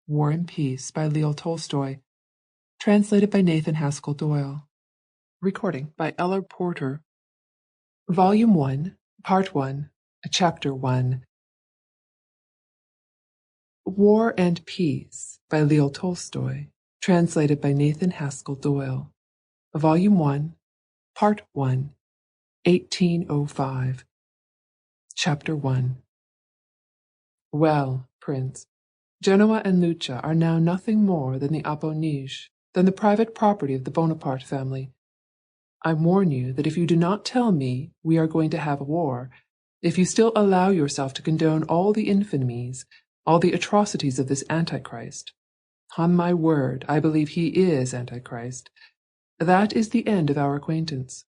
War and Peace by Leo Tolstoy. Translated by Nathan Haskell Doyle. Recording by Ella Porter. Volume 1, Part 1, Chapter 1. War and Peace by Leo Tolstoy. Translated by Nathan Haskell Doyle. Volume 1, Part 1, 1805. Chapter 1. Well, Prince, Genoa and Lucca are now nothing more than the appanage, than the private property of the Bonaparte family. I warn you that if you do not tell me we are going to have a war, if you still allow yourself to condone all the infamies, all the atrocities of this Antichrist, on my word, I believe he is Antichrist, that is the end of our acquaintance.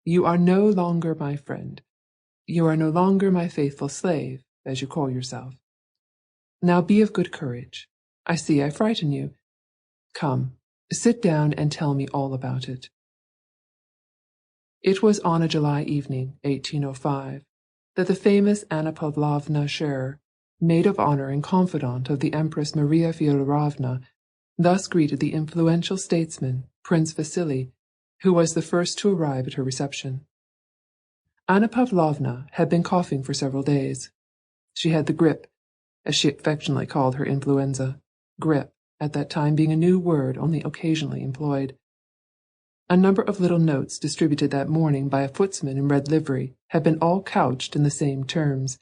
You are no longer my friend. You are no longer my faithful slave, as you call yourself. Now be of good courage. I see I frighten you. Come, sit down and tell me all about it. It was on a July evening, 1805, that the famous Anna Pavlovna Scherer, maid of honor and confidant of the Empress Maria Fyodorovna, thus greeted the influential statesman, Prince Vasily, who was the first to arrive at her reception. Anna Pavlovna had been coughing for several days. She had the grippe, as she affectionately called her influenza, grippe at that time being a new word only occasionally employed. A number of little notes distributed that morning by a footman in red livery had been all couched in the same terms.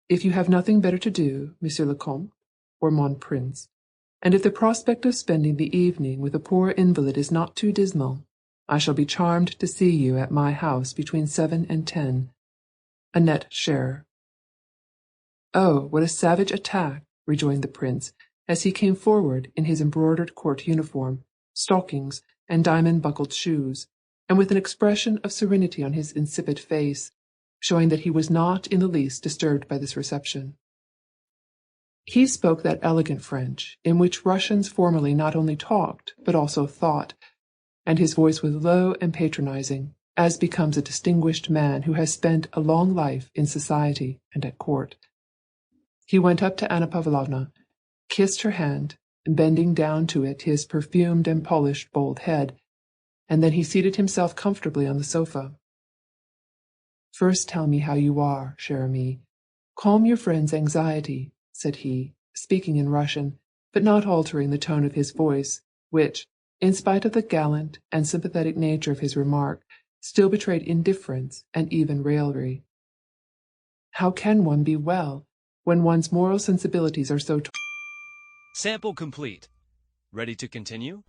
If you have nothing better to do, Monsieur le Comte, or mon prince, and if the prospect of spending the evening with a poor invalid is not too dismal, I shall be charmed to see you at my house between 7 and 10. Annette Scherer. Oh, what a savage attack, rejoined the prince, as he came forward in his embroidered court uniform, stockings, and diamond-buckled shoes, and with an expression of serenity on his insipid face, showing that he was not in the least disturbed by this reception. He spoke that elegant French, in which Russians formerly not only talked, but also thought, and his voice was low and patronizing, as becomes a distinguished man who has spent a long life in society and at court. He went up to Anna Pavlovna, kissed her hand, bending down to it his perfumed and polished bald head, and then he seated himself comfortably on the sofa. First tell me how you are, cher ami. Calm your friend's anxiety, said he, speaking in Russian, but not altering the tone of his voice, which, in spite of the gallant and sympathetic nature of his remark, still betrayed indifference and even raillery. How can one be well when one's moral sensibilities are so... Sample complete. Ready to continue?